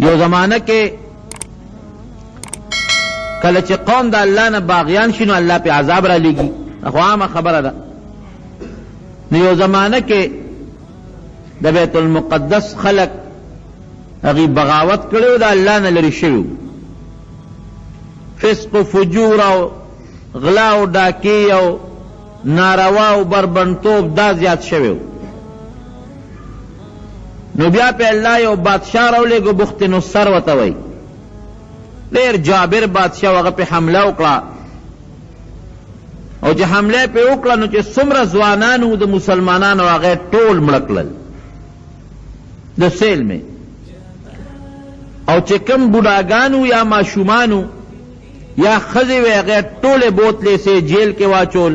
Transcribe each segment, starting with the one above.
یو زمانہ کې کله چې قوم د الله نه باغیان شي نو الله په عذاب را لېږي، خو عامه خبره ده. نو یو زمانہ کې د بیت المقدس خلق هغې بغاوت کړی و، د الله نه لرې شوي و، فسق و فجور او غلا او ډاکې او ناروا او بربنډتوب دا زیات شوی و. نو بیا په الله یو بادشاه راولېږه، بخت نصر ورته وایي، ډېر جابر بادشاه، هغه پې حمله وکړه. او چې حمله پې وکړه نو چې څومره ځوانان وو د مسلمانانو هغه ټول مړه کړل د سیل میں، او چې کوم بوډاګان وو یا ماشومان وو یا ښځې وې هغې ټولې بوتلې سې جیل کې واچول،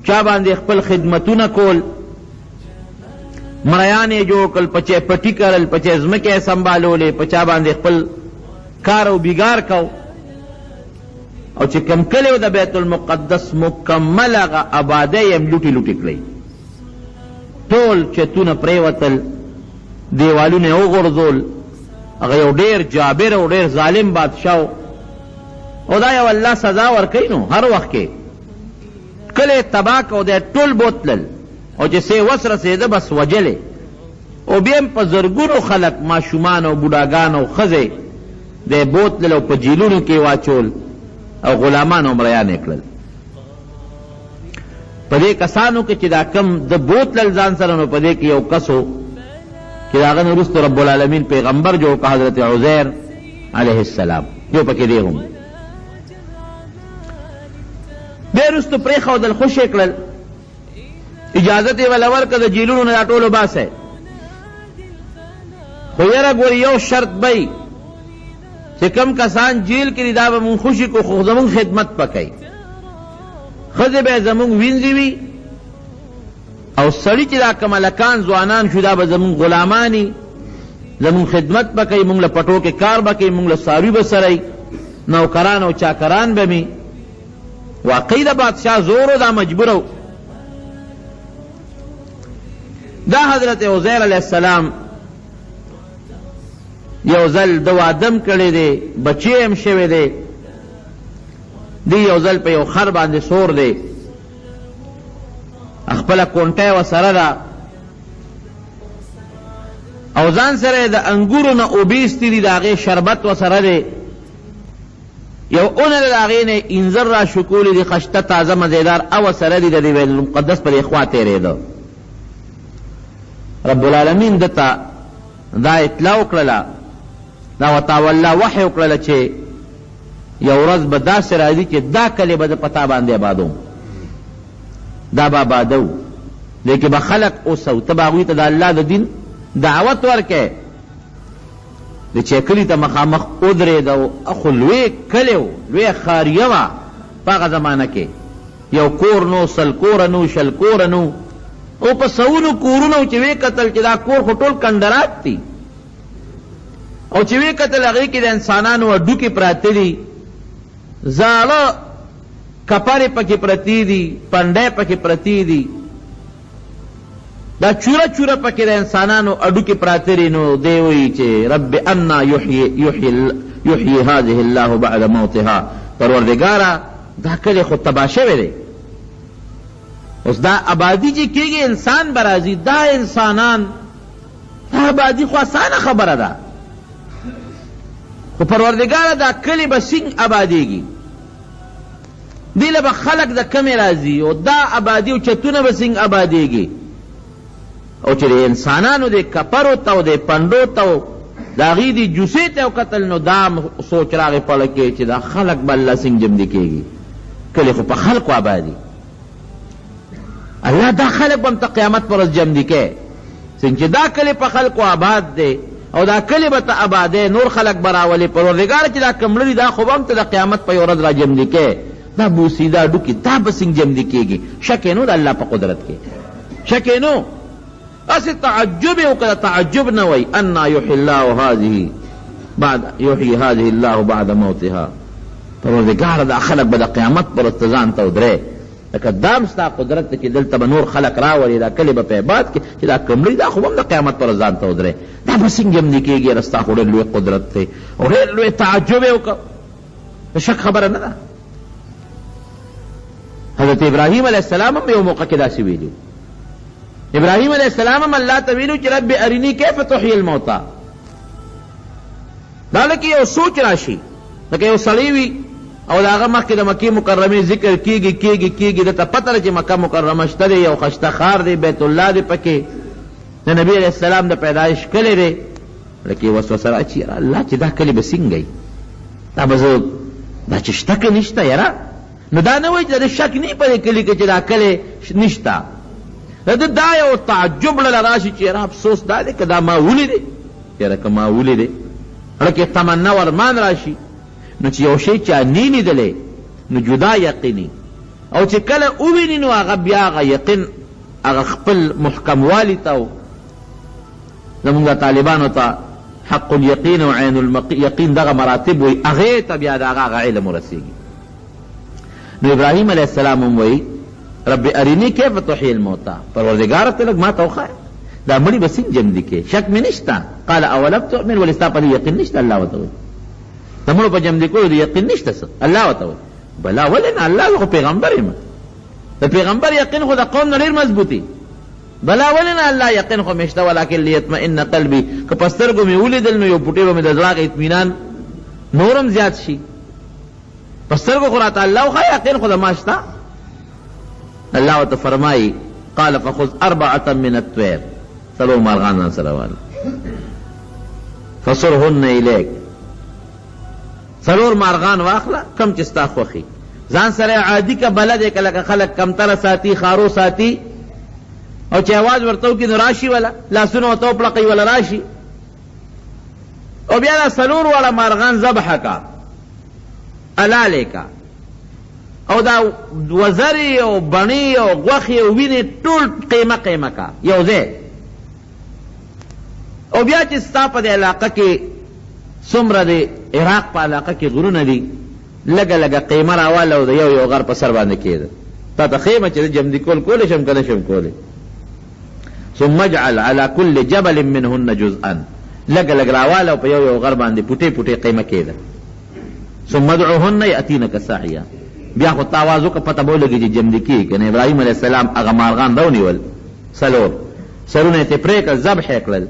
چا باندې خپل خدمتونه کول، مړیان یې جوړ کړل، پچې پټي کرل، پچې ځمکې یې سنبالولې، په چا باندې خپل کار او بیګار کو. او چې کم کلی و د بیت المقدس مکمل هغه آبادۍ یې لوټې لوټې کړئ، ټول چتونه پرېوتل، دیوالونه یې وغورځول. هغه یو ډېر جابر او ډېر ظالم بادشاه او دا یو الله سزا ورکوي نو هر وخت کې کلی تباه کو دی ټول بوتلل، او چې څه وس رسېده بس وجلې. او بیا په زرګونو خلک ماشومان او بوډاګان او ښځې دی بوتلل او په جیلونو کې واچول او غلامان او مریان یې کړل. په دې کسانو کې چې دا کم د بوتلل ځان سره، نو په دې کې یو کس و چې د هغه نه وروسته رب العالمین پیغمبر جوړ کړ، حضرت عزیر علیه السلام، یو پکې دی هم. بیا وروسته پرېښودل، خوش یې کړل، اجازت یې وله ورکړه د جیلونو نه دا ټول وباسئ، خو یره ګورې یو شرط به چې کم کسان جیل کې دي دا به مونږ خوشي کو، خو زمونږ خدمت پکوي، ښځې به زمونږ وینځي وي، او سړي چې دا کم هلکان ځوانان شو دا به زمونږ غلاماني، زمونږ خدمت به کوي، مونږ له پټو کې کار به کوي، مونږ له څاروي به سره نوکران او چاکران به مي. واقعي د بادشاه زور و، دا مجبور و. دا حضرت عزیر علیہ السلام یو ځل د وادم کړی دی، بچی هم شوی دی، دی یو ځل په یو خر باندې سور دی، خپله کونټه یې ورسره ده، او ځان سره د انګورو نه اوبه ایستي دي، د هغې شربت ورسره دی، یو اونه د هغې نه انځر را شکولي دي، خشته تازه مزیدار، او سره دي د دې بیت المقدس پر خوا تېرېده. رب العالمین دته دا اطلاع وکړله، دا ورته والله وحی وکړله چې یو ورځ به داسې راځي چې دا کلی به د پتا باندې آبادوم، دا به آبادو، لیکن به خلق اوسو، ته به هغوی ته د الله د دین دعوت ورکې. د چې کلي ته مخامخ ودرېده، خو لوی کلی و، لوی خاریه وه په هغه زمانه کې، یو کور نو، سل کوره نو، شل کوره نو، او په سونو کورونه چې وی کتل چې دا کور خو ټول کندرات دي، او چې وی کتل هغې کې د انسانانو هډوکې پراته دي، زاړه کپرې پکې پرتې دي، پنډۍ پکې پرتې دي، دا چوره چوره پکې د انسانانو هډوکې پراته دي. نو دی وایي چې رب انا یحیی هذه الله بعد موتها، پروردګاره دا کلی خو تباه شوی دی، اوس دا آبادی چې کېږي انسان به راځي، دا انسانان دا آبادي خو اسانه خبره ده، خو پروردګاره دا کلی به څنګه آبادېږي، دې له به خلک د کمې راځي، او دا آبادي او چتونه به څنګه آبادېږي، او چې د انسانانو د کپرو ته او د پنډو ته د هغې د جوسې ته وکتل، نو دا سوچ راغی پړه کې چې دا خلک به الله څنګه جمدي کېږي، کلی خو په خلقو آبادي، الله دا خلق به هم ته قیامت پر ورځ جمدي کوي، څنګه چې دا کلی په خلقو آباد دی، او دا کلی به ته آبادی، نور خلق به راولي، پروردګاره چې دا کم لري دا خو به هم ته د قیامت په یوه ورځ را جمدي کوي، دا بوسیده ډوکي دا به څنګه جمدي کېږي. شک یې نو د الله په قدرت کې، شک یې نو، اسې تعجب یې وکړه، تعجب نه وایي انا یحیی الله هذه بعد یحیی هذه الله بعد موتها، پروردګاره دا خلق به د قیامت پر ورځ ته ځان ته ودرې، لکه دام ستا قدرت چې دلته به نور خلق راولي دا کلي به په عباد کې چې دا کمړي دا خو هم د قیامت پر ځان ته ودرې دا به څنګه هم کېږي رستا خو ډېر لوی قدرت دی او ډېر لوی تعجب یې وکړ د شک خبره نه ده. حضرت ابراهیم علیه السلام هم یو موقع کې داسې ویلي. ابراهیم علیه السلام هم الله ته ویلو چې رب ارنی کیف تحیی الموتی. دا لکه یو سوچ راشي لکه یو سړی وي او د هغه مخکې د مکې مکرمې ذکر کېږي دته پته ده چې مکه مکرمه شته دی یو خشته ښار دی بیت الله دی پکې د نبي علیه السلام د پیدایش کلی دی لکه یې وسوسه راچي یاره الله چې دا کلی به څنګه وي دا به زه دا چې شته که نشته یاره نو دا نه وایي چې د شک نه په دې کلي کې چې دا کلی نشته دا یو تعجب له راشي چې یاره افسوس دا دی که دا ما ولیدې یاره که ما ولیدې لکه تمنا ورمان راشي نو چې یو شی چا نی لیدلی نو جدا یقیني او چې کله وویني نو هغه بیا هغه یقین هغه خپل محکموالي ته زمونږ طالبانو ته حق الیقین او عین الیقین دغه مراتب وایي هغې ته بیا د هغه علم ورسېږي. نو ابراهیم علیه السلام هم وایي رب ارینی کیف تحیی الموتی پروردګاره ته لږ ما ته وښایه دا مړي به څنګه جمدي کې شک مې نشته. قال اولم تؤمن ولې ستا په دې یقین نشته الله ورته وایي د مړو په جمدي کولو د یقین نشته څه الله ورته وایي بلا ولې نه الله خو پیغمبر یم د پیغمبر یقین خو د قوم نه ډېر مضبوطي بلا ولې نه الله یقین خو مې شته ولکن لیطمئن قلبي که په سترګو مې ولیدل نو یو پوټی به مې د زړه اطمینان نورم زیات شي په سترګو خو راته الله خو یقین خو د ما شته. الله ورته فرمایي قال فخذ اربعه من الطير څلور مارغان ځان سره واله فصرهن الیک څلور مارغان واخله کم چې ستا خوښي ځان سره عادي که بلد که لکه خلک کمتره ساتي خارو ساتي او چې اواز ورته وکړي نو راشي ولا لاسونه ورته وپړقوي ولا راشي او بیا دا څلور واړه مارغان ذبحه کا حلالې کا او دا وزرې او بڼې او غوښې او وینې ټول قیمه کا یو ځای او بیا چې ستا په دې علاقه کې څومره د عراق په علاقه کې غرونه دي لږه لږه قیمه راواله او د یو غر په سر باندې کېده تا ته ښیمه چې د جمدي کول کولی شم که نه شم کولی. ثم اجعل على كل جبل منهن جزءا لږه لږ راواله او په یو غر باندې پوټې پوټې قیمه کېده. ثم ادعوهن یأتینک سعیا بیا خو ته اواز وکړه پته به ولګي چې جمدي کېږي که نه. ابراهیم علیه السلام هغه مارغان راونیول څلور سرونه یې ترې پرې کړل ذبح یې کړل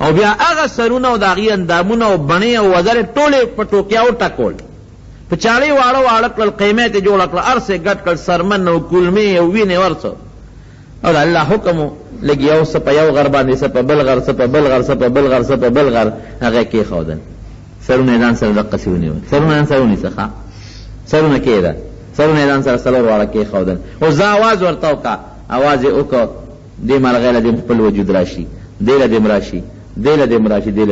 او بیا هغه سرونه او د هغې اندامونه او بڼې او وزرې ټولې په ټوکیا وټکول په چاړې واړه کړل قیمه یې جوړه کړه هر څه ګډ کړل سرمن او کولمې او وینې ورڅه او د الله حکم و لږ یو څه په یو غر باندې څه په بل غر څه په بل غر څه په بل غر څه په بل غر هغه یې کېښودل سرونه یې ځان سره دقسې ونیول سرونه ځان سره ونیسه ښه سرونه کېده سرونه یې ځان سره څلور واړه کېښودل او زه اواز ورته وکړه اواز یې وکړ دې مرغۍ له دې خپل وجود راشي دې له دې راشي دې له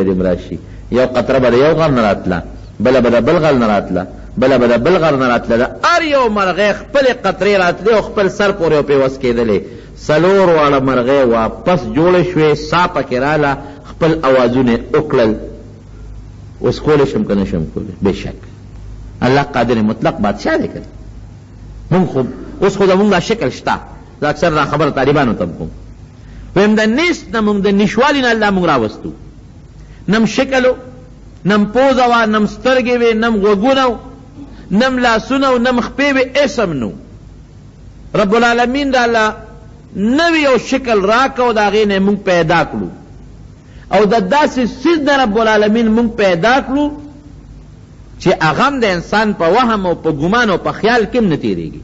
دې راشي یو قطره به د یو غر نه راتله بله به د بل غر نه راتله بله به د بل غر نه راتله د هر یو مرغۍ خپلې قطرې راتلې او خپل سر پورې او پیوس کېدلې څلور واړه مرغۍ واپس جوړې شوې سا پکې راله خپل اوازونه یې وکړل. اوس کولی شم که نه شم کولی بېشک الله قادر مطلق بادشاه دی که مونږ خو اوس خو زمونږ دا شکل شته زه اکثر دا خبره طالبانو ته کوم ویم د نیست نه مونږ د نشوالي نه الله مونږ راوستو نم شکلو نم پوزه وه نم سترګې وې نم غوږونه نم لاسونه و نم خپې وې اسم نو رب العالمین دا الله نوی یو شکل راکه او د هغې نه مونږ پیدا کړو او د داسې څیز نه رب العالمین مونږ پیدا کړو چې هغه هم د انسان په وهم او په ګمان او په خیال کې هم نه تېرېږي.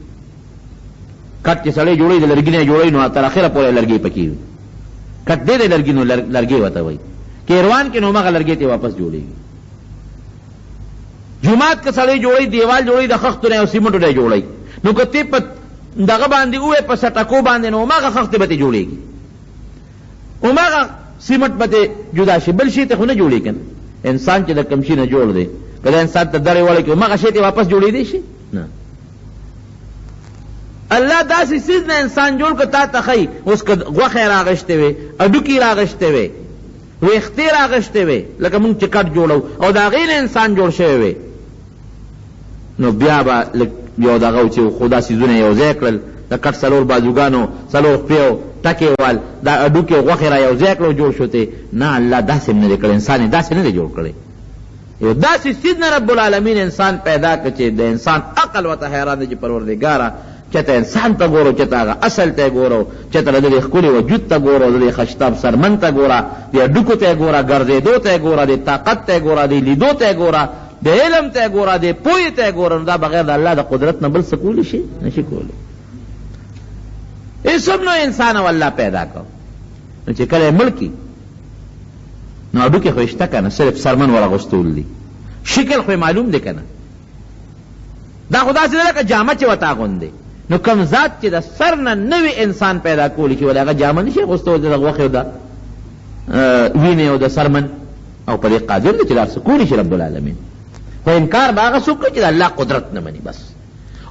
کټ چې سړی جوړوي د لرګي نه جوړوي نو تر اخره پورې لرګي پکې وي کټ دی د لرګي نو لرګي ورته وایي کیروان کې نو همغه لرګي ته واپس جوړېږي. جومات که سړی جوړوي دیوال جوړوي د خښتو نه او سیمنټو نه جوړوي نو که ته په دغه باندې ووایې په سټکو باندې نو همغه خښتې به ته جوړېږي همغه سیمنټ به ته جدا شي بل شي ته خو نه جوړېږي که انسان چې د کوم شي نه جوړ دی که د انسان ته دړې وړی کړي همغه شی ته واپس جوړېدی شي نه. الله داسې څیز نه انسان جوړ که تا ته ښایي اوس که غوښې راغشتې وې هډوکي راغشتې وې ویښتې راغشتې وې لکه مونږ چې کټ جوړو او د هغې نه انسان جوړ شوی وې نو بیا به یو دغه و چې خو دا څیزونه یو ځای کړل د کټ څلور بازوګانو څلور خپې ټکې وال دا هډوکې غوښې را یو ځای کړو جوړ شوتې نه الله داسې هم نه دی کړی انسان یې داسې نه دی جوړ کړی یو داسې سید نه رب العالمین انسان پیدا کړ چې د انسان عقل ورته حیران دی چې پروردګاره چېته انسان ته ګورو چېته هغه اصل ته یې ګورو چېته د دې ښکلي وجود ته ګورو د دې خشتاب سرمن ته ګوره د هډوکو ته یې ګوره ګرځېدو ته یې ګوره د طاقت ته یې ګوره د لیدو ته یې ګوره د علم ته یې ګوره د پوهې ته یې ګوره نو دا بغیر د الله د قدرت نه بل څه کولی شي نشي کولی اسم نو انسان او الله پیدا کړ نو چې کله یې مړ کي نو هډوکې خو یې شته که نه صرف سرمن ورغوستول دي شکل خو معلوم دی که نه دا خو داسې نه لکه جامه چې ورته اغوندې نو کم ذات چې د سر نه نوي انسان پیدا کولی چې ولې هغه جامه نشي اغوستول د غوښې او د وینې او د سرمن او په دې قادر دی چې دا څه کولی شي رب العالمین خو انکار به هغه څوک کوي چې د الله قدرت نه مني بس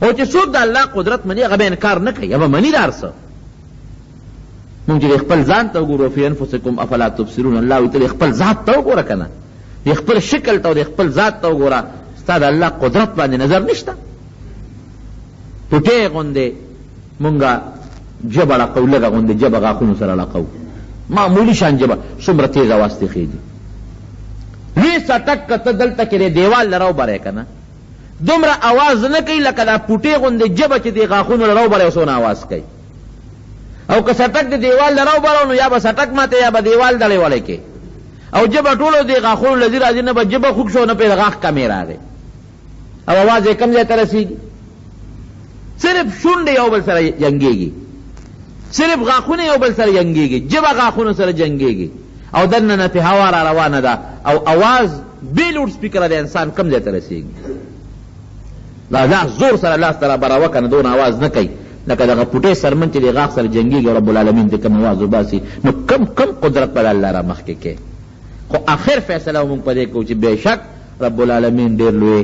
او چې څوک د الله قدرت مني هغه به انکار نه کوي هغه به مني دا هر څه مونږ چې خپل ځان ته وګورو فی انفسکم افلا تبصرون الله وایي ته خپل ذات ته وګوره که نه د خپل شکل ته او د خپل ذات ته وګوره ستا د الله قدرت باندې نظر نشته ټوټې غوندې مونږه ژبه ړقو لږه غوندې ژبه غاښونو سره ړقو معمولي شان ژبه څومره تیز اواز ترې خېږي لوی څټک که ته دلته کې د دیوال نه راوبری که نه دومره اواز نه کوي لکه دا پوټې غوندې ژبه چې د غاښونو نه راوبری څونه اواز کوي او که څټک د دیوال نه راوبرو نو یا به څټک ماته یا به دیوال دړې وړی کې او ژبه ټولو د غاښونو لذي راځي نه به ژبه خوږ شو نه پرې د غاښ کمې راغی او اواز یې کم ځای ته رسېږي صرف شونډې یو بل سره جنګېږي صرف غاښونه یو بل سره جنګېږي ژبه غاښونو سره جنګېږي او دننه نه پې هوا را روانه ده او اواز بې لوډ سپیکره د انسان کم ځای ته رسېږي دا زور سره لاس ته را براوه که نه دونه اواز نه کوي لکه دغه پوټې سرمن چې د غاښ سره جنګېږي او رب العالمین ته کم اواز وباسي نو کم قدرت به د الله را مخکې کې خو آخر فیصله مونږ په دې کوو چې بېشک رب العالمین ډېر لوی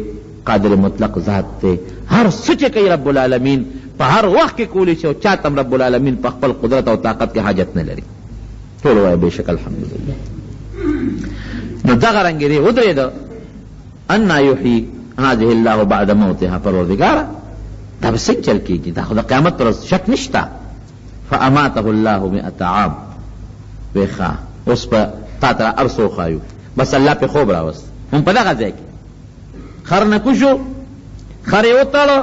قادر مطلق ذات دی هر څه چې کوي رب العالمین په هر وخت کې کولی شي او چاته هم رب العالمین په خپل قدرت او طاقت کې حاجت نه لري ټول وایه بېشک الحمدلله نو دغه رنګې دی ودرېده انا یحیي هذه الله بعد موتها پروردګاره دا به څنګه چل کېږي دا خو د قیامت پر ورځ شک نشته فاماته الله 100 عام وی ښه اوس په تا ته هر څه وښایو بس الله پې خوب راوست هم په دغه ځای کې خر نکو شو خر یې وتړه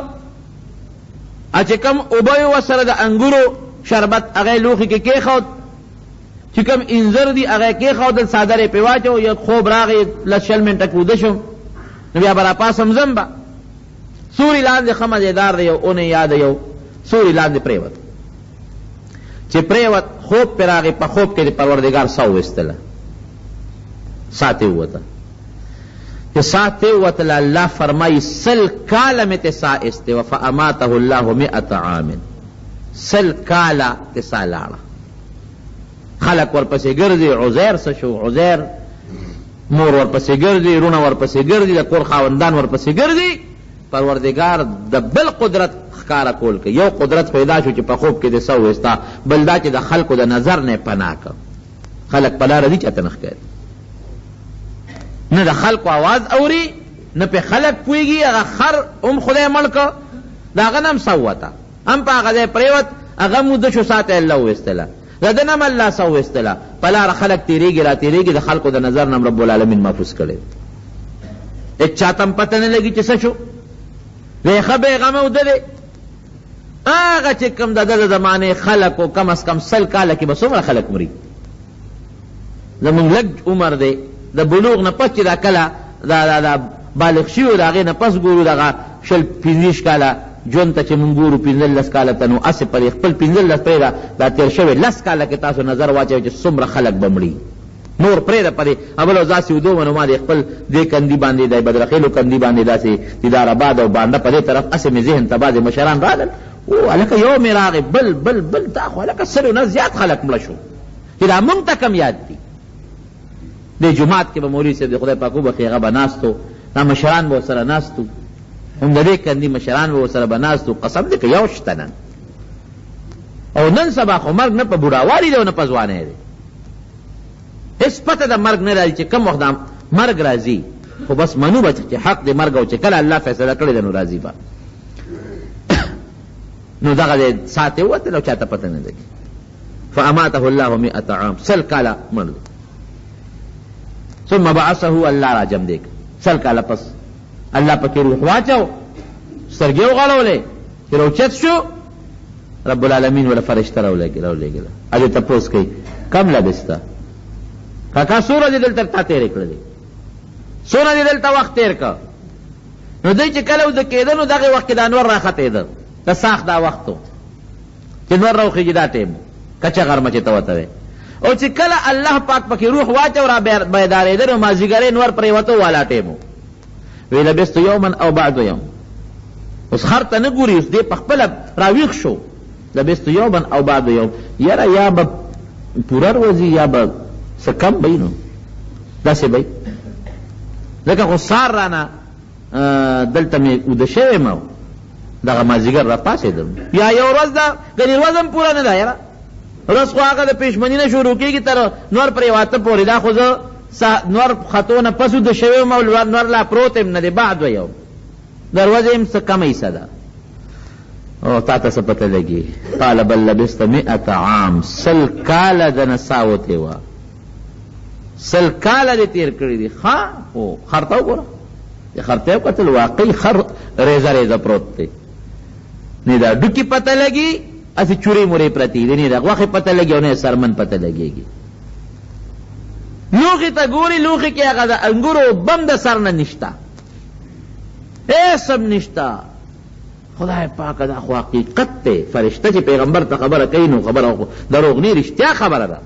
چې کوم اوبه یې ورسره د انګورو شربت هغه یې لوښي کې کېښود چې کوم انځر دي هغه یې کېښودل څادر یې پې واچو یو خوب راغی لس شل منټه کوده شم نو بیا به راپاسم ځم به سوري لاندې ښه مزېدار دی یو اونۍ یا د یو سوري لاندې پرېوت چې پرېوت خوب پې راغی په خوب کې د پروردګار ساه وویستله ساه ترې ووته چې ساه ترې ووتله الله فرمایي 100 کاله مې ته ساه ایستې وه فاماته الله 100 عام 100 کاله ته ساه لاړه خلک ورپسې ګرځي عزیر څه شو عزیر مور ورپسې ګرځي رونه ورپسې ګرځي د کور خاوندان ورپسې ګرځي پروردگار د بل قدرت ښکاره کول کوي یو قدرت پیدا شو چې په خوب کې د سه ویستا بل دا چې د خلکو د نظر نه پناه که خلک په لاره دي چاته نه ښکاري نه د خلکو آواز اوري نه پې خلک پوهېږي هغه خر هم خدای مړ که د هغه نه هم سه ووته هم په هغه ځای پرېوت هغه موده شو ساته الله وویستله د ده نه هم الله سه وویستله په لاره خلک تېرېږي را تېرېږي د خلکو د نظر نه هم رب العالمین محفوظ کړی هېڅ چاته هم پته نه لګي چې څه شو ریخه بیغمه او ده دی هغه چې کوم د ده د زمانې خلکو کم از کم 100 کاله کې به څومره خلک مري زمونږ لږ عمر دی د بلوغ نه پس چې دا کله دا بالغ شوي د هغې نه پس ګورو دغه 15 کاله ژوند ته چې مونږ ګورو 15 کاله ته نو هسې پرې خپل 15 پرې دا تېر شوی 10 کاله کې تاسو نظر واچوئ چې څومره خلک به مړي نور پرېږده پرې اول او داسې ودو نو ما د خپل دې کندي باندې د بدرخیلو کندي باندې داسې دیدار آباد او بانډه په دې طرف هسې مې ذهن ته بعضې مشران راغلل او هلکه یو مې راغی بل دا خو هلکه سلو نه زیات خلک مړه شو چې دا مونږ ته کم یاد دي دې جومات کې به مولوي صاحب د خدای پاک وبخښي هغه به ناستو دا مشران به ورسره ناستو هم د دې کندي مشران به ورسره به ناستو قسم دی که یو شته نن او نن سبا خو مرګ نه په بوډاوالي دی او نه په ځوانۍ دی هیڅ پته د مرګ نه راځي چې کوم وخت مرګ راځي خو بس منو به چې حق دی مرګ او چې کله الله فیصله کړې ده نو راځي به نو دغه ساعت وته لو چاته پته نه لګي. فاماته الله 100 عام، 100 کاله مړ دی. ثم بعثه الله را جمع دی، 100 کاله پس الله پکې روح واچو، سترګې وغړولې چې روچت شو. رب العالمین ولا فرشتہ راولېږله. اجه تپوس کوي کم لبستا کاکا سوره دې دلته تا تېرې کړلې، سوره دې دلته وخت تېر کړ. نو دوی چې کله د کېده نو دغه وخت کې د انور راختېده، د ساخت دا وخت و چې نور راوخېږي، دا ټیم کچه غرمه چې ته ورته وې. او چې کله الله پاک پکې روح واچو را بیدارېده نو مازدیګرې نور پرېوته والا ټیم و. وی لبست یوما او بعد یوم. اوس خر ته نه ګوري، اوس دې په خپله راویښ شو. لبست یوما او بعد یوم، یاره یا به پوره ورځي یا به څه کم به نو داسې به ځکه خو سار رانه دلته مې اوده شوی ما دغه مازدیګر را پاڅېدم، یا یو ورځ ده ګنې ورځ هم پوره نه ده. یاره ورځ خو هغه د پېشمني نه شروع کېږي تر نور پرېواته پورې، دا خو زه نور خطو نه پس اوده شوی یم او نور لا پروت یم نه دی، بعد و یوم د ورځې هم څه کمه حصه ده. او تا ته څه پته لګي؟ قال بل لبست 100 عام، 100 کاله د نساوتې وه، 100 کاله دې تېر کړي دي. ښه خو خر ته وګوره، خر ته یې وکتل واقعي خر ریزه ریزه پروت دی، نه دا ډوکي پته لګي اسې چورې مورې پرتې دي، نه د غوښې پته لګي او نه سرمن پته لګېږي. لوښي ته ګوري، لوښي کې هغه د انګورو بم د سر نه نشته، هېڅ هم نشته. خدای پاک دا خو حقیقت دی. فرشته چې پیغمبر ته خبره کوي نو خبره دروغ نه، رښتیا خبره ده.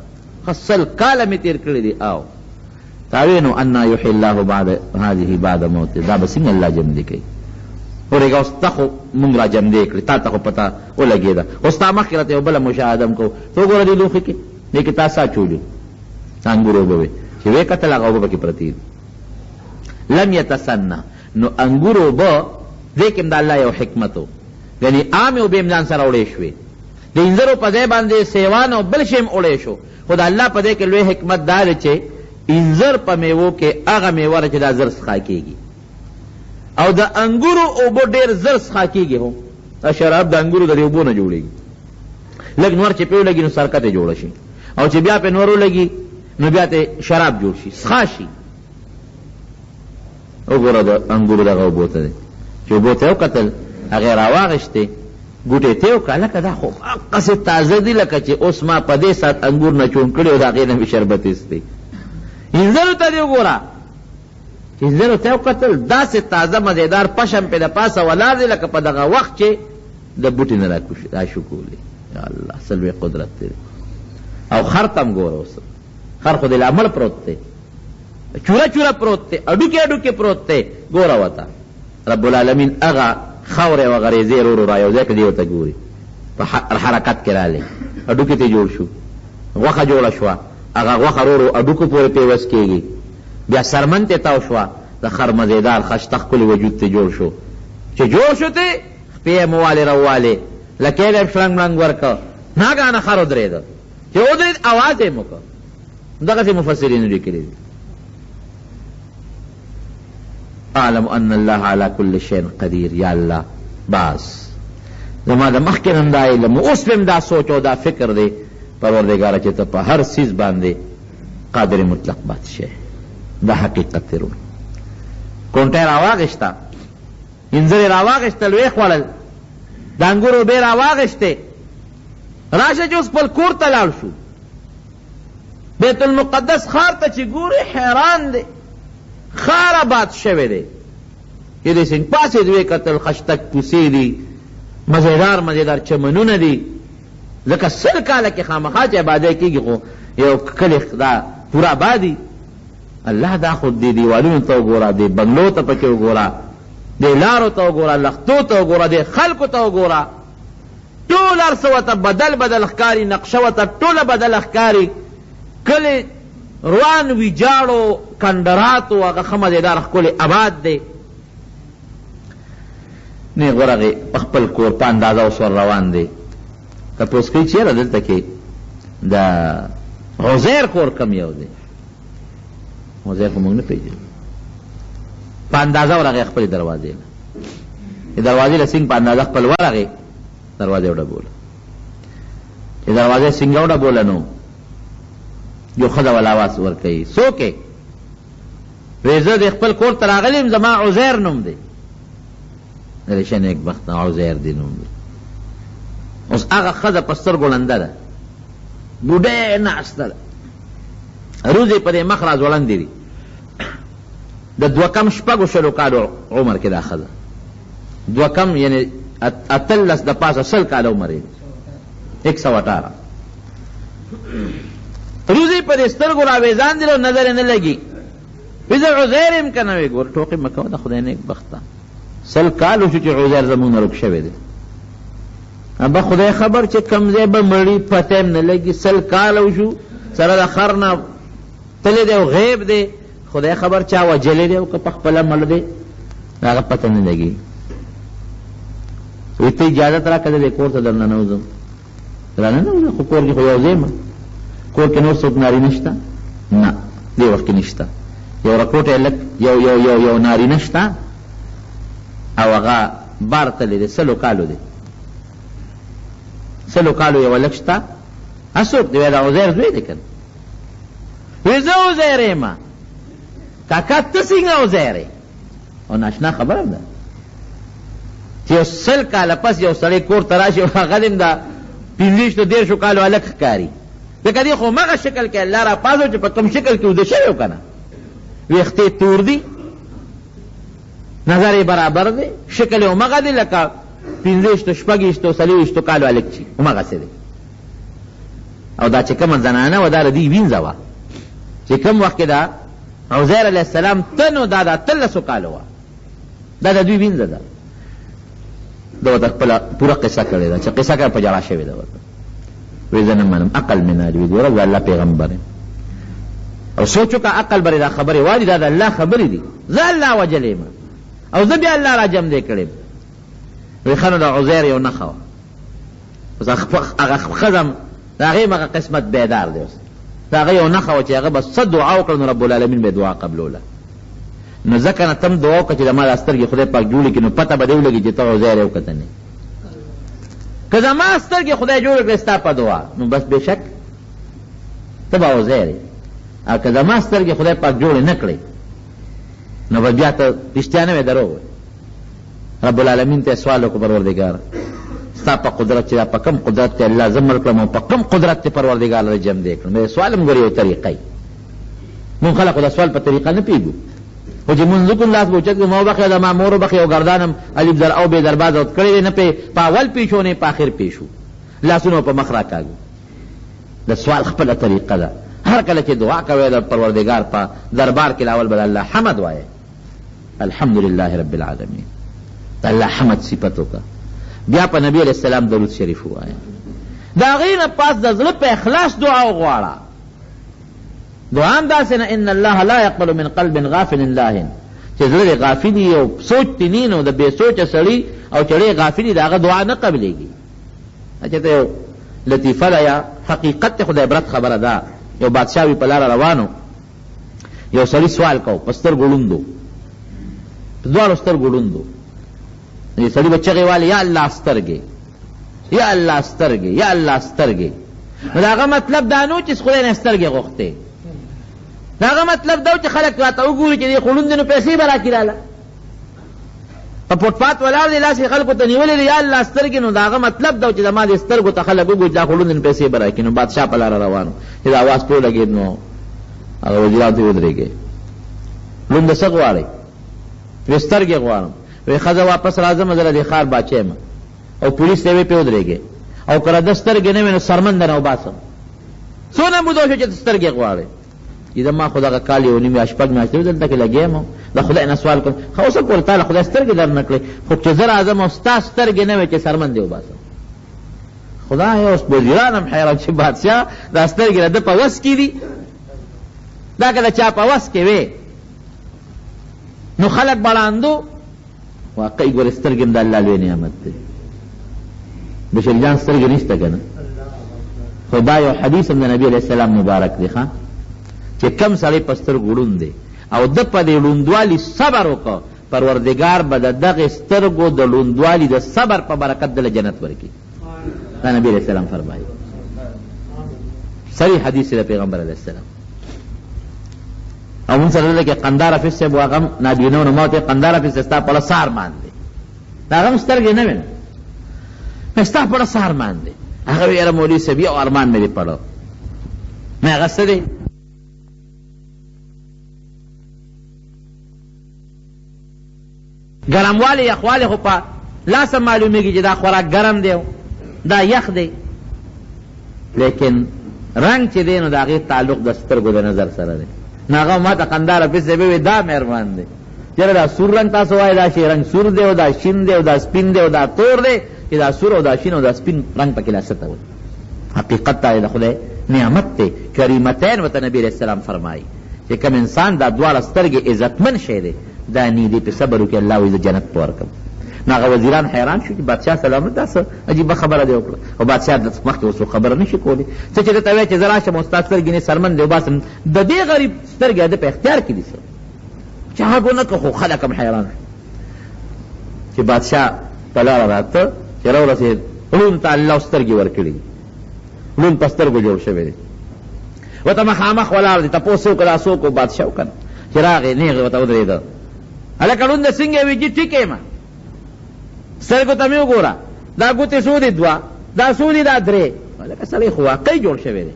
100 کاله مې تېر کړي دي. او تا وی نو انا یحیی الله بعد هذه بعد موت، دا به څنګه الله جمع دی کوي؟ ورېږه اوس ته خو مونږ را جمع دی کړي، تا ته خو پته ولګېده. اوس تا مخکې راته یو بله مشاهده هم کوو، ته وګوره دې لوښي کې دې کې تا سا چولي انګور اوبه وې چې وې کتل هغه اوبه پکې پرتې دي. لم یتسنه، نو انګور اوبه دې کې هم د الله یو حکمت و، یعنې عامې اوبې هم ځان سره وړې شوې، د انځرو په ځای باندې سیوان او بل شی هم وړی شو. خو د الله په دې کې لوی حکمت دا دی چې انځر په میوو کې هغه میوه ده چې دا زر څښا کېږي، او د انګورو اوبو ډېر زر څښا کېږي. هو دا شراب د انګورو د دې اوبو نه جوړېږي، لږ نور چې پې ولګي نو سرکت یې جوړه شي، او چې بیا پې نور ولګي نو بیا ته شراب جوړ شي، څښا شي. وګوره د انګورو دغه اوبو ته دی چې اوبو ته یې وکتل، هغې راواغېشتې ګوټې ته یې وکړه، لکه دا خو هغسې تازه دي لکه چې اوس ما په دې ساعت انګور نه چون کړي او د هغې نه مې شربت ایستی. انځرو ته دې وګوره، انځرو ته یې وکتل داسې تازه مزېدار پشم پې د پاسه ولاړ دی لکه په دغه وخت چې د بوټي نه راشکولې. یا الله څه لوی قدرت دی. او خر ته هم ګوره، اوس خر خو دې لا مړ پروت دی، چوره چوره پروت دی، اډوکې اډوکې پروت دی. ګوره ورته رب العالمین هغه خاورې او غریزې ورو ورو را یو ځای کړي، دې ورته ګوري په حرکت کې راغلی، اډوکې ته جوړ شو، غوښه جوړه شوه، هغه غوښه ورو ورو اډوکو پورې پیوست کېږي، بیا سرمن ته تاو شوه، د خر مزېدار خشته ښکلي وجود ته جوړ شو. چې جوړ شو ته خپې یې موالې راوالې، لکۍ له یې شړنګ مړنګ ورکړه، ناګهانه خر ودرېده، چې ودرېد اواز یې مو کړ. دغسې مفسرینو لیکلي دي. اعلم ان الله على كل شيء قدیر. یا الله باز زما د مخکې هم دا علم اوس به هم دا سوچ او دا فکر دی پروردګاره چې ته په هر څیز باندې قادر مطلق بادشاه، دا حقیقت دی. رول کونټۍ راواغېسته، انځرې راواغېستل، ویې خوړل، د انګورو اوبې راواغېستې، راشه چې اوس خپل کور ته لاړ شو. بیت المقدس ښار ته چې ګورې حیران دی، ښار آباد شوی دی. چې دې سنګ پاسې دوی کتل، خشتک کوڅې دي، مزېدار مزېدار چمنونه دي، ځکه 100 کاله کې خامخا چې عبادت کېږي، خو یو کلی دا پوره آبادي. الله دا خو دې دیوالونو ته وګوره، دې بنګلو ته پکې وګوره، دې لارو ته وګوره، لښتو ته وګوره، دې خلکو ته وګوره، ټول هر څه ورته بدل بدل ښکاري، نقشه ورته ټوله بدله ښکاري. کلی روان ویجاړو کندراتو، هغه ښه مزېدار ښکلی آباد دی. نه ورغې په خپل کور په اندازه اوس ور روان دی. تپوس کوي چېرې دلته کې د عزیر کور کم یو دی؟ عزیر خو موږ نه پېژنو. په اندازه ورغې خپلې دروازې له، دروازې له سینګ په اندازه خپل ورغې، دروازه وډه بوله چې دروازه څنګه وډه بوله نو یو ښځه ول آواز ورکوي څوک یې وی زه د خپل کور ته راغلیم زما عزیر نوم دی ریشه نیکبخت عزیر دی نوم دی اوس هغه ښځه په سترګو لنده ده بوډۍ ناسته ده روزې په دې مخ را ځوړندې دي د دوه کم شپږو شلو کالو عمر کې دا ښځه دوه کم یعنی 18 د پاسه 100 کاله عمر یې 118 روزې په دې سترګو راویزان دي او نظر یې نه لګي وی زه عزیر یم که نه وی ګور ټوقې مه کوه د خدای نیکبخته 100 کالو شو چې عزیر زمونږ نه رک شوی دی ابا خدای خبر چې کوم ځای به مړي پته یې نه لګي 100 کالو شو سره د خر نه تللی دی او غیب دی خدای خبر چا وجلی دی او که په خپله مړ دی هغه پته نه لګي وی ته اجازت راکړه دې کور ته در ننوځم راننوځه خو کور کې خو یو ځای یم کور کې نور څوک نارینه شته نه دې وخت کې نشته یو رکوټ لک یو نارینه شته او هغه بار تللی دی 100 کالو دی 100 کالو یو لک شته څوک دی د عزیر زوی دی که نه وی زه عزیر یم کاکا ته څنګه عزیر یې او ناشنا خبره ده چې یو 100 کاله پس یو سړی کور ته راشي هغه دې د 15 کالو هلک ښکاري ځکه دې خو مغه شکل کې الله را پازو چې په کوم شکل کې وده شوی و که نه ویختې تور دی نظر یې برابر دی شکل یې همغه دی لکه 15 شپږ 40 کالو هلک چې همغسې دی او دا چې کومه زنانه وه دا د دوی وینځه وه چې کوم وخت کې دا عزیر علیه السلام ته نو دا د 13 کالو وه دا د دوی وینځه ده دا ورته خپله پوره قصه کړې ده چې قصه کړه په جړا شوې ده ورته وی زه نه منم عقل مې نه وي ګوره زه الله پیغمبر یم او سوچ وکړه عقل برې دا خبرې وایي دا د الله خبرې دي زه الله وجلی یم او زه بیا الله را جمع دی کړی وی ښه نو د عزیر یو نښه وه اوس هغه ښځه د هغې مغه قسمت بیدار دی اوس د هغه یو نښه وه چې هغه به څه دعا وکړه نو رب العالمین به دعا قبلوله نو ځکه نه تم دعا وکړه چې د ما دا سترګې خدای پاک جوړې کړي نو پته به دې ولګي چې ته عزیر یې او که ته نه که زما سترګې خدای جوړې کړې ستا په دعا نو بس بېشک ته به عزیر یې او که زما سترګې خدای پاک جوړې نه کړې نو به بیا ته رښتیا نه وې دروغ رب العالمین ته سوال وکړو پروردګار ستا په قدرت چې دا په کم قدرت ته الله زه مړ کړم او په کم قدرت ته پروردګار له جمع دی کړم سوال هم ګورې یو طریقه مونږ خلق خو د سوال په طریقه نه پوهېږو خو چې مونځ وکړو لاس به اوچت کړو ما وبخښه زما مور وبخښې او ګردانم الف در او بې درباز اوت کړی دی نه په اول پیښو نه په آخر پیښو لاسونه په مخ راکاږو د سوال خپله طریقه ده هر کله چې دعا کوئ د پروردګار په دربار کې لاول به الله حمد وایه الحمدلله رب العالمین د الله حمد صفت وکړه بیا په نبی علیہ السلام درود شریف ووایه د هغې نه پاس د زړه په اخلاص دعا وغواړه دعا هم داسې نه ان الله لا یقبل من قلب غافل لاهن چې زړه غافل وي او سوچ تې نه نو د بې سوچه سړي او چړې غافل وي د هغه دعا نه قبلېږي چې ته یو لطیفه ده یا حقیقت ته خو د عبرت خبره ده یو بادشاه وي په لاره روانو یو سړي سوال کو په سترګو ړوند و په دواړو سترګو ړوند و سړي به چغې والې یا الله سترګې یا الله سترګې یا الله سترګې نو د هغه مطلب دا نو چې خدای نه سترګې غوښتې د هغه مطلب دا و چې خلک راته وګوري چې دې خو ړوند دی نو پیسې به راکړي راله په فوټپات ولاړ دی لاس یې خلکو ته نیولې دی یا الله سترګې نو د هغه مطلب دا و چې زما دې سترګو ته خلک وګوري دا خو ړوند دی نو پیسې به راکړي نو بادشاه په لاره روان و چې د اواز پرې ولګېد نو هغه وزیرانو ته ودرېږې ړونده څه غواړئ وی سترګې غواړم وی ښځه واپس راځم زه د دې ښار باچا یم او پولیس ته یې پرې ودرېږې او که راده سترګې نه وي نو سرمن درنه وباسم څونه موده وشوه چې ته سترګې غواړې ما خو دغه کال یو نیم یا شپږ میاشتې دلته کې لګیا یم د خدای نه سوال کوم خو اوس پورې تعالی خدای سترګې در نه کړې خو چې زه راځم او ستا سترګې نه وي چې سرمن دې وباسم خدای اوس وزیران هم حیران چې بادشاه دا سترګې د ده په وس کې دي دا که د چا په وس کې وې نو خلک بړاندو واقعي ګورې سترګې هم د الله لوی نعمت دی بشر جان سترګې نشته که نه خو دا یو حدیث هم د نبي علیه السلام مبارک دی ښه چې کم سړی په سترګو ړوند دی او ده په دې ړوندوالي صبر وکړه پروردګار به د دغې سترګو د ړوندوالي د صبر په برکت دله جنت ورکړي دا نبی علیہ السلام فرمائی صریح حدیث دا پیغمبر علیہ السلام. او من سره لکه قندار حافظ صاحب واغم نابینو نو موت قندار حافظ ستا په سار باندې دا غم سترګې نه وین ستا په سار باندې هغه ویره مولوی صاحب او ارمان مې پړو مې هغه سره ګرموالی یخوالی خو په لاسه معلومیږي چې دا خوراک ګرم دی دا یخ دی لیکن رنگ چې دی نو د هغې تعلق د سترګو د نظر سره دی. نو هغه ما ته قندار حافظ صاحب وی دا مهربان دی چېرې دا سور رنګ تاسو وایي دا شی رنګ سور دی او دا شین دی او دا سپین دی او دا تور دی چې دا سور او دا شین او دا سپین رنګ پکې لا څه ته وایي. حقیقت دا د خدای نعمت دی کریمتین ورته نبي علیہ السلام فرمایي چې کوم انسان دا دواړه سترګې عزتمن شی دی دا نی دی په صبر وکړي الله وایي زه جنت په ورکړم. نو هغه وزیران حیران شو چې بادشاه سلامت دا څه عجیبه خبره دی وکړه خو بادشاه د مخکې اوس خبره نشي کولی څه چې درته وایي چې زه راشم او ستا سترګې نه سرمن دی وباسم د دې غریب سترګې د په اختیار کې دي چې هغه نه که خو خلک هم حیران چې بادشاه په لاره راته چې راورسېد ړوند ته الله سترګې ورکړي ړوند په سترګو جوړ شوی دی ورته مخامخ ولاړ دی تپوس یې وکړه دا څوک و بادشاه وکړه چې راغی نیغې ورته ودرېده هلکه ړونده څنګه وي جي ټیک یم سترګو ته مې وګوره دا ګوتې څو دي دوه دا څو دي دا درې هلکه سړی خو واقعي جوړ شوی دی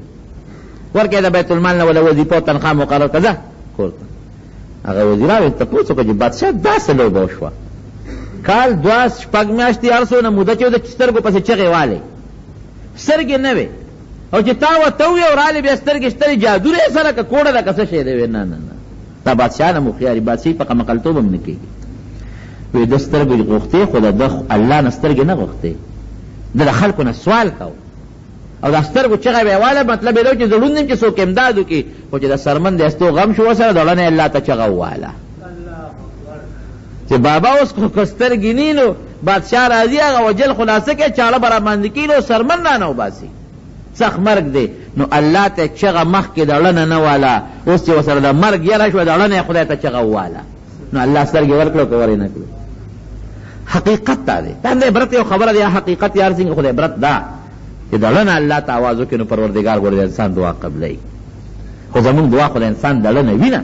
ورکړې د بیت المال نه وله وظیفه او تنخوا مقرر کړه ځه کور ته هغه وزیرانو تپوس وکړه چې بادشاه داسې لوبه وشوه کال دوه شپږ میاشتې هر څونه موده چې وه د سترګو پسې چغې والې سترګې نه وې او چې تا ورته ووې او رالې بیا سترګې شترې جادو دی سره که کوړه ده که څه شی دی نه نه نه دا بادشاه نه مخیاري بادشاهي په قمقلتوب هم نه کېږي وی د سترګې غوښتې خو د الله نه سترګې نه غوښتې د خلکو نه سوال کو او د سترګو چغه به واله مطلب دا چې زړون نیم چې څوک امداد وکړي خو چې د سرمن د استو غم شو سره دړنه الله ته چغه واله چې بابا اوس خو سترګې نه نو بادشاه راځي هغه وجل خلاصه کې چاړه برا باندې کیلو سرمن نه نو باسي سخت مرګ دی نو الله ته چغه مخ کې دړنه نه واله اوس چې وسره د مرګ یره شو دړنه خدای ته چغه واله نو الله سترګې ورکړو که ورې نه کړو حقیقت دا دی دا نه عبرت یو خبره دی حقیقت یار څنګه خدای عبرت دا چې دړنه الله ته आवाज وکړي نو پروردګار ګوره انسان دعا قبلوي خو زمونږ دعا خو د انسان دړنه وینه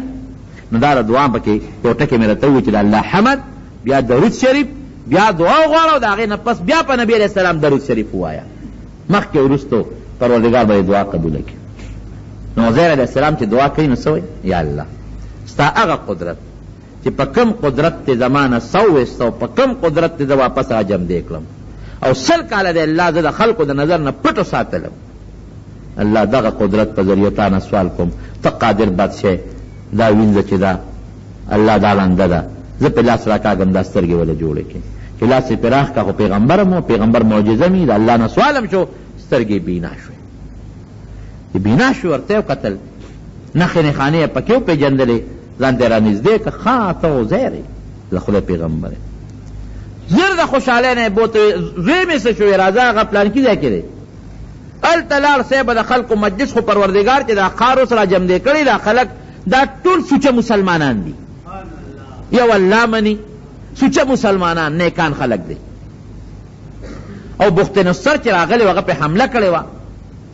نو دا دعا پکې یو ټکی مې راته ووایي چې د الله حمد بیا درود شریف بیا دعا وغواړه او د هغې نه پس بیا په نبي علیه السلام درود شریف ووایه مخکې وروستو پروردګار به دعا قبوله کړي. نو عزیر علیه السلام چې دعا کوي نو څه وایي یا الله ستا هغه قدرت چې په کم قدرت ته زمانه سوېست په کم قدرت ته زه واپس راجم دی کړم او 100 کاله دی الله زه د خلقو د نظر نه پټو ساتلم الله دغه قدرت په ذریعه تا نه سوال کوم ته قادر بادشاه دا وینځه چې دا الله دا لنده ده زه په لاس راکاږم دا سترګې وله جوړې کړې چې لاس یې پراخ کا خو پیغمبرم و پیغمبر معجزه مې د الله نه سوالم شو سترګې بینا شوې چې بینا شو ورته یې وکتل نښې نښانې یې پکې وپېژندلې ځان ته یې رانږدې که ښه ته عزیر یې د خدای پیغمبر یې زر د خوشحالۍ نه یې بوته زوی مې څه شوې راځه هغه پلانکي ځای کې دی هلته لاړ صاحب د خلقو مجلس خو پروردګار چې دا ښار اوس را جمع دی کړی دا خلک دا ټول سوچه مسلمانان دي یو الله مني سوچه مسلمانان نیکان خلق دی او بخت نصر چې راغلی هغه پې حمله کړې وه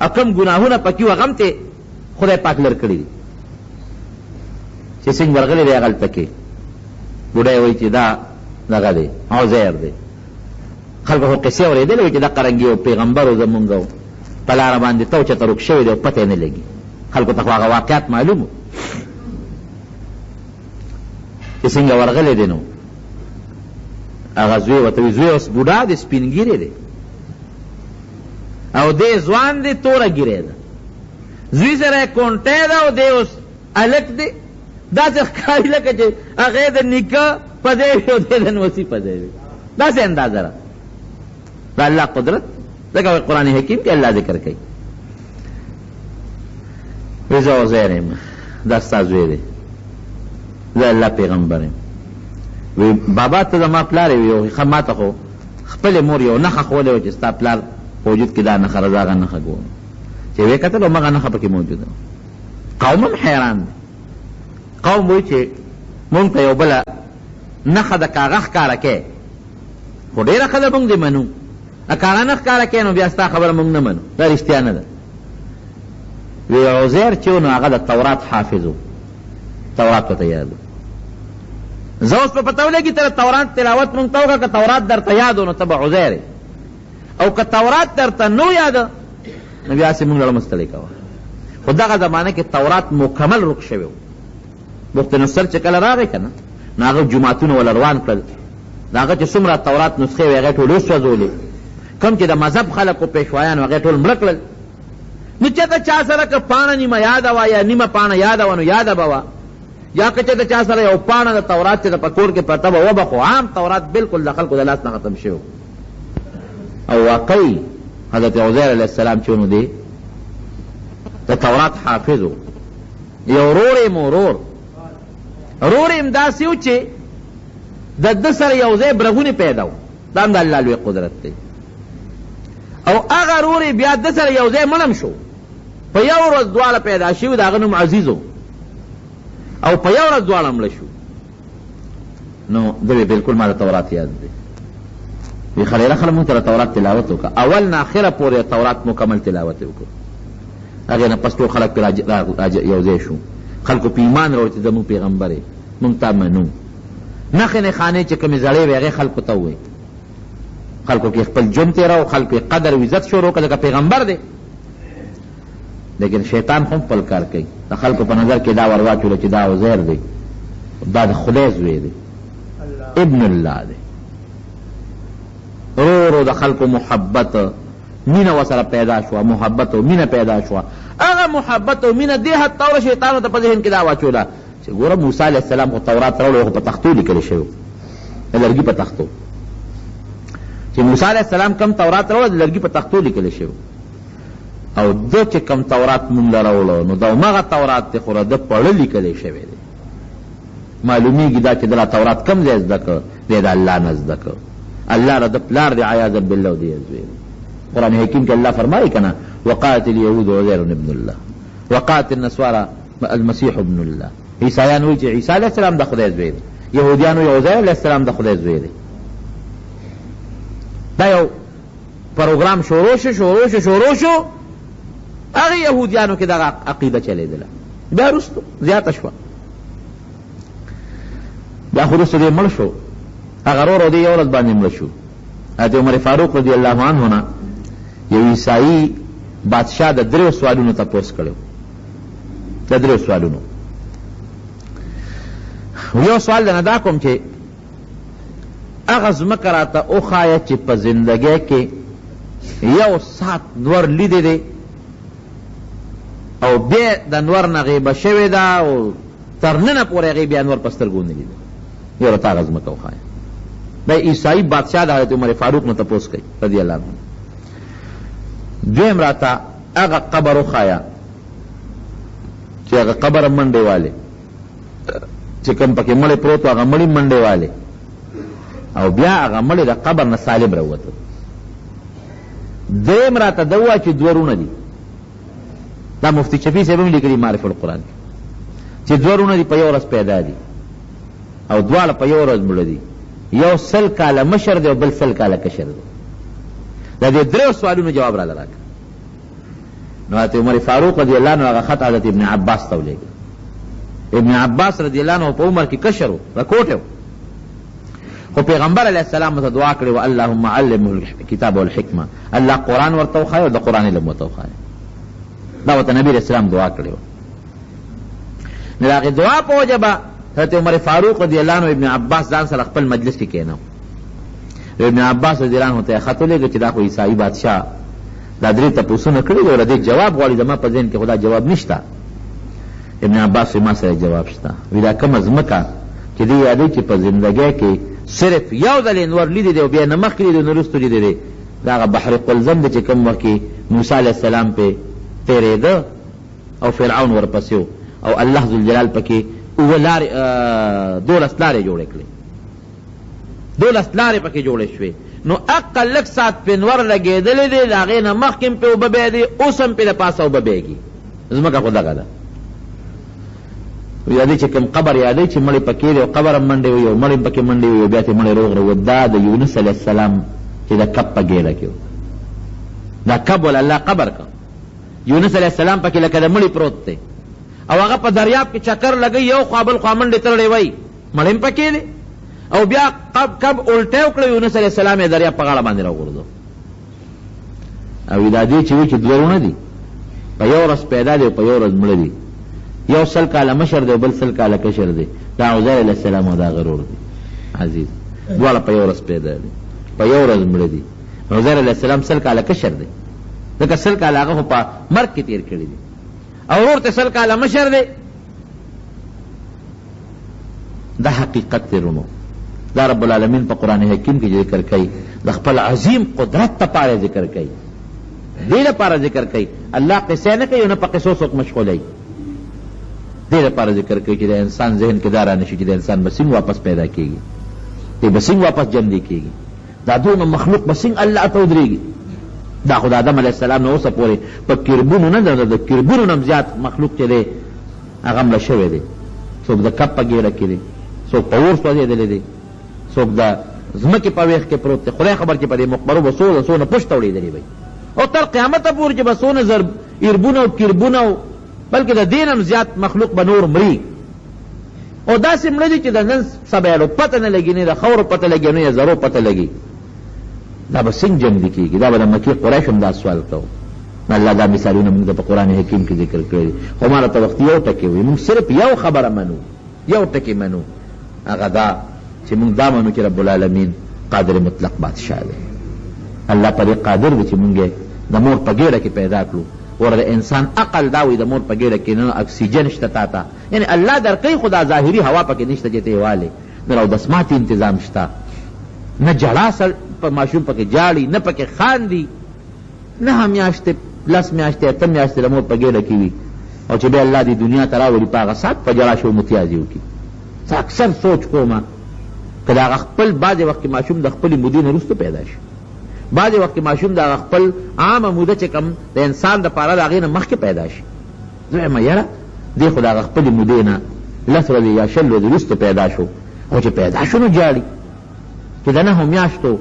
او کوم ګناهونه پکې وه هغه هم ته خدای پاک لر کړي دي چې څنګه ورغلی دی هغلته کې بوډۍ وایي چې دا دغه دی عزیر دی خلکو خو قصې اورېدلې وایي چې دا قرنګي و پیغمبر و زمونږ و په لاره باندې تو چېرته روک شوی دی او پته یې نه لګي خلکو ته خو هغه واقعات معلوم و چې څنګه ورغلی دی نو هغه زوی ورته وایي زوی اوس بوډا دی سپین ږیری دی او دی ځوان دی توره ږیری ده زوی سره یې کونټی ده او دی اوس هلک دی داسې ښکاري لکه چې هغې د نیکه په ځای وي او دی د نوسي په ځای وي داسې اندازه ده د الله قدرت ځکه قرآن حکیم کې الله ذکر کوي وایي زه عزیر یم دا ستا زوی دی زه الله پیغمبر یم وی بابا ته زما پلار یې ښه ما ته خو خپلې مور یو نښه ښولې وه چې ستا پلار په وجود کې دا نښه راځه هغه نښه ګورم چې ویې کتل همغه نښه پکې موجوده قوم هم حیران دی قوم وایي چې مونږ ته یو بله نښه د کاغه ښکاره کې خو ډېره ښه ده مونږ دې منو اکاغه نه ښکاره کوې نو بیا ستا خبره موږ نه منو، دا رښتیا نه ده. وی عزیر چې و نو هغه د تورات حافظ و، تورات ورته یاد و. زه اوس په پته ولګي ته د تورات تلاوت مونږ ته وکړه، که تورات درته یاد و نو ته به عزیر یې، او که تورات درته نو یاده نو بیا هسې مونږ لړه مستړی کوه. خو دغه زمانه کې تورات مکمل رک شوی و. بخت نصر چې کله راغی که نه نو هغه جوماتونه ول روان کړل، د هغه چې څومره تورات نسخې وې هغې ټول وسوځولې، کوم چې د مذهب خلک و پیشوایان هغې ټول مړه کړل. نو چېرته چا سره که پاڼه نیمه یاده وه یا نیمه پاڼه یاده وه نو یاده به وه، یا که چېرته چا سره یو پاڼه د تورات چې د په کور کې پرته به وبه، خو عام تورات بالکل د خلکو د لاس نه ختم شوی. او واقعي حضرت عزیر علیه السلام چې نو دی د تورات حافظ و. یو ورور یې ورور یې هم داسې و چې د ده سره یو ځای برغونې پیدا و، دا هم د الله لوی قدرت دی. او هغه ورور یې بیا ده سره یو ځای مړم شو، په یو ورځ دواړه پیدا شوي، د هغه نوم عزیز و، او په یو ورځ دواړه مړه شو. نو ده بالکل ما د تورات یاد دی. وی خلیره خله مونږ ته د تورات تلاوت وکړه، اول نه اخره پورې تورات مکمل تلاوت یې وکړو. هغې نه پس ټول خلک پرې یو ځای شو، خلکو په ایمان راوړي چې زموږ پیغمبر یې، مونږ تا منو. نښې نښانې چې کومې زړې وې هغې خلکو ته ووایي، خلکو کې خپل ژوند تېراو، خلکو یې قدر او عزت شروع کړه ځکه پیغمبر دی. لیکن شیطان هم خپل کار کوي، د خلکو په نظر کې دا ور واچوله چې دا عزیر دی، دا د خدای زوی دی، ابن الله دی. ورو د خلکو محبت مینه ورسره پیدا شوه، محبت او مینه پیدا شوه. هغه محبت او مینه دې حد ته شیطانو ته په ذهن کې دا واچوله چې ګوره موسی علیه السلام خو تورات راوړی خو په تختو لیکلی شوی، د لرګي په تختو. چې موسی علیه السلام کم تورات راوړی د لرګي په تختو لیکلی شوی، او ده چې کم تورات مونږ له راوړو نو دا همغه تورات دی، خو د ده په اړه لیکلی شوی دی. معلومیږي دا چې دله تورات کم ځای زده کړ، دی د الله نه زده کړ. الله را د پلار دی عیاذا بالله دی زوی. قرآن حکیم کې الله فرمایي که نه وقالت اليهود عزیر ابن الله وقالت النصارى المسیح ابن الله. عیسایان وایي چې عیسی علیه السلام د خدای زوی دی، یهودیان وایي عزیر علیه السلام د خدای زوی دی. دا یو پروګرام شروع شو هغه یهودیانو کې دغه عقیده چلیدله، بیا وروستو زیاته شوه. بیا خو وروسته دی مړ شو، هغه ورور دی یو ورځ باندې مړ شو. حضرت عمر فاروق رضی الله عنه نه یو عیسائی بادشاہ د 3 سوالونو تپوس کړو، د 3 سوالونو. یو سوال نه دا کوم چې هغه ځمکه راته وښایه چې په زندګۍ کې یو ساعت نور لیدی دی او بیا د نور نه غیبه شوې ده او تر ننه پورې هغې بیا نور په سترګو نه لیده، یو راته هغه ځمکه وښایه. دا عیسائی بادشاہ د حضرت عمر فاروق نه تپوس کوي رضی الله عنه. دویم راته هغه قبر وښایه چې هغه قبر منډې والے چې کوم پکې مړی پروت و هغه مړی منډې والے، او بیا هغه مړی د قبر نه سالم راووته. دریم راته ده ووایه چې 2 ورونه دي، دا مفتی شفیع صاحب هم لیکلي معرف القرآن چې 2 ورونه دي په یو ورځ پیدا دي او دواړه په یو ورځ مړه دي، یو 100 کاله مشر دی او بل 100 کاله کشر دی. دا دې 3 سوالونو جواب را راکړه. نو حضرت عمر فاروق رضی الله عنه هغه خط حضرت ابن عباس ته ولېږه. ابن عباس رضی الله عنه په عمر کې کشر و، رکوټ و، خو پیغمبر علیه السلام ته دعا کړې و اللهم علمه الکتاب والحکمه، الله قرآن ورته وښایه او د قرآن علم ورته وښایه. دا ورته نبي علیه السلام دعا کړې وه. نو د هغې دعا په وجه به حضرت عمر فاروق رضی الله عنه ابن عباس ځان سره خپل مجلس کې کېناو. ابن عباس رضی الله عنه ته یې خط ولېږه چې دا خو عیسائی بادشاه دا 3 تپوسونه کړي دي او د دې جواب غواړي، زما په ذهن کې خو دا جواب نشته. ابن عباس وایي ما سره جواب شته. وایي دا کومه ځمکه چې دې یادوي چې په زندګۍ کې صرف یو ځل یې نور لیدی دی او بیا نه مخکې لیدی نه وروستو لیدی دی، دا هغه بحر قلزم دی چې کوم وخت کې موسی علیه السلام پې تېرېده او فرعون ورپسې و او الله ذوالجلال پکې 12 لارې جوړې کړې، 12 لارې پکې جوړې شوې. نو اقل لږ ساعت پې نور لګېدلی دی، د هغې نه مخکې هم پې اوبه بیدي، اوس هم پې د پاسه اوبه بیږي. ځمکه خو دغه ده. یادوي چې کوم قبر یادوي چې مړی پکې دی او قبر هم منډې وي او مړی پکې منډې وي او بیا تې مړی روغ روغ. دا د یونس علیه السلام چې د کب په ګیره کې دا کب ول الله قبر کا یونس علیہ السلام پکې لکه د مړي پروت دی او هغه په دریاب کې چکر لګي یو خوا بل خوا منډې تړلی وای مړی پکې دی او بیا کب الټی وکړه یونس علیہ السلام یې دریاب په غاړه باندې راوغورځو او دا دې چې وایي چې دوه ورونه دي په یو ورځ پیدا دی او په یو ورځ مړه دي یو 100 کاله مشر دی بل 100 کاله کشر دی دا عزیر علیہ السلام او دا غرور دی عزیز دواړه په یو ورځ پیدا دي په یو ورځ مړه دي عزیر علیہ السلام 100 کاله کشر دی ځکه 100 کاله هغه په مرګ کې تیر کړي دي او ورور ته 100 کاله مشر دی دا حقیقت دی رونو دا رب العالمین په قرآن حکیم کې ذکر کوي د خپل عظیم قدرت لپاره ذکر کوي دې لپاره ذکر کوي الله قصه نه کوي نه په قصو څوک مشغولوي دې لپاره ذکر کوي چې د انسان ذهن کې دا را نشي چې د انسان به څنګه واپس پیدا کېږي دې به څنګه واپس جمع کېږي دا دونه مخلوق به څنګه الله ته ودرېږي دا خو د آدم علیه السلام نه اوسه پورې په کربونو نه د کربونو نه زیات مخلوق چې دی هغه مړه شوی دی څوک د کب په ګیره کې دی څوک په اور سوځېدلی دی څوک د ځمکې په ویښ کې پروت دی خدای خبر چې په دې مقبرو به څونه پشته وړېدلي وي او تر قیامته پورې چې به څونه زر ایربونه او کربونه او بلکې د دې هم زیات مخلوق به نور مري او داسې مړه دي چې د نن سبا پته نه لګي نه د خاورو پته لګي نه د زرو پته لګي دا به څنګه جمع کېږي دا به د مکې قریش هم دا سوال کوو الله دا مثالونه موږ ته په قرآن حکیم کې ذکر کړي خو ما راته وخت یو ټکي وي موږ صرف یو خبره منو یو ټکي منو هغه دا چې موږ دا منو چې رب العالمین قادر مطلق بادشاہ دی الله پرې قادر دی چې موږ د مور په ګیډه کې پیدا کړو ور د انسان عقل دا وي د مور په ګیډه کې نه اکسیجن شته تا ته یعنی الله درکوي خو دا ظاهري هوا پکې نشته چې ته یې والې نه اودسماتي انتظام شته نه جړا په ماشوم پکې جاړي نه پکې خاندي نه میاشتې 10 میاشتې 8 میاشتې د مور په ګیډه کې وي او چې بیا الله دې دنیا ته راولي په هغه ساعت په جړا شو متیازي وکړي زه اکثر سوچ کوم که د هغه خپل بعضې وخت کې ماشوم د خپلې مودې نه وروسته پیدا شي بعضې وخت کې ماشوم د هغه خپل عامه موده چې کوم د انسان دپاره د هغې نه مخکې پیدا شي زه وایم یاره دې خو د هغه خپلې مودې نه 10 ورځې یا 20 ورځې وروسته پیدا شو او چې پیدا شو نو جاړي چې د 9 میاشتو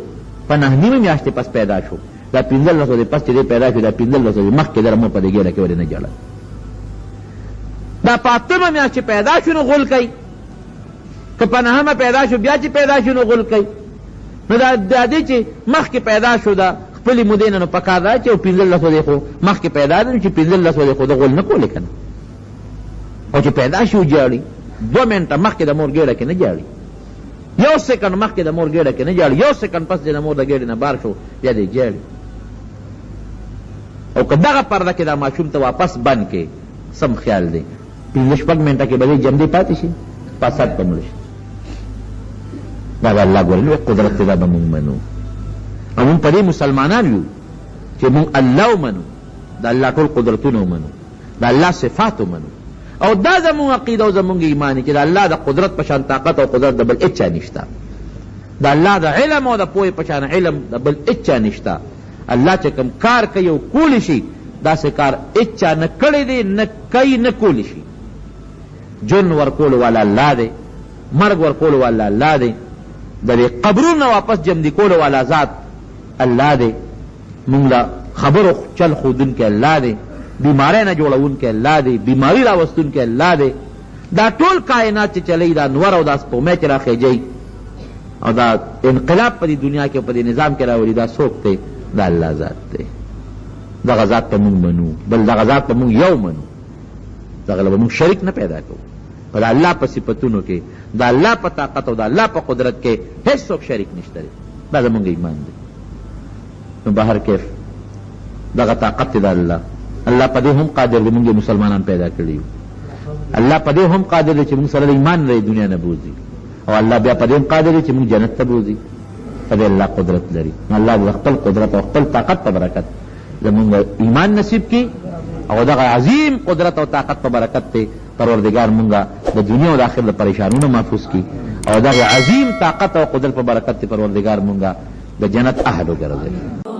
په 9 میاشتې پس پیدا شو دا 15 ورځې پس چې دې پیدا شو دا 15 ورځې مخکې د مور په دې ګیډه کې ولې نه جاړل دا په 8 میاشت چې پیدا شو نو غول کوي که په 9 پیدا شو بیا چې پیدا شو نو غول کوي نو دا دې چې مخکې پیدا شو دا خپلې مودې نه نو پکار دا چې 15 ورځې خو مخکې پیدا ده چې 15 ورځې خو د غول نه کولې که نه او چې پیدا شو جاړي 2 منټه مخکې د مور ګیډه کې نه جاړي 1 سیکنډ مخکې د مور ګیډه کې نه جاړي 1 سیکنډ پس د مور د ګیډې نه بار شو بیا دې جاړي او که دغه پرده کې دا ماشوم ته واپس بند کې سم خیال دی 15 منټه کې به دې جمدې پاتې شي پاسات به مړ شي دا به الله ګوري لوی قدرت دا به مونږ منو او مونږ په دې مسلمانان یو چې مونږ الله ومنو د الله ټول قدرتونه ومنو د الله صفات ومنو او دا زمونږ عقیده او زمونږ ایمان چې د الله د قدرت په شان طاقت او قدرت د بل هېچا نشته د الله د علم او د پوهې په شان علم د بل هېچا نشته الله چې کوم کار کوي او کولی شي داسې کار هېچا نه کړی دی نه کوي نه کولی شي جن ورکولو والا الله دی مرګ ورکولو والا الله دی د دې قبرونه واپس جمدي کولو والا ذات الله دی مونږ له خبرو چل ښودونکی الله دی بیماری نه جوړونکی الله دی بیماری راوستونکی الله دی دا ټول کائنات چې چلی دا نور او دا سپوږمۍ چې راخیجی او دا انقلاب په دې دنیا کې په دې نظام کې راولي دا څوک دی دا الله ذات دی دغه ذات ته مونږ منو بل دغه ذات ته مونږ یو منو دغه له به مونږ شریک نه پیدا کوو په د الله په صفتونو کې د الله په طاقت او د الله په قدرت کې هیڅ څوک شریک نشته دی دا زمونږ ایمان دی نو بهر کیف دغه طاقت دی د الله الله په دې هم قادر دی مونږ مسلمانان پیدا کړي یو الله په دې هم قادر دی چې مونږ سره د ایمان لري دنیا نه بوځي او الله بیا په دې هم قادر دی چې مونږ جنت ته بوځي په دې الله قدرت لري الله د خپل قدرت او خپل طاقت په برکت زمونږ ایمان نصیب کړي او دغه عظیم قدرت او طاقت په برکت ته پروردگار مونږه د دنیا او د آخرت د پریشانونو محفوظ کړي او دغه عظیم طاقت او قدرت په برکت ته پروردگار مونږه د جنت اهل وګرځوي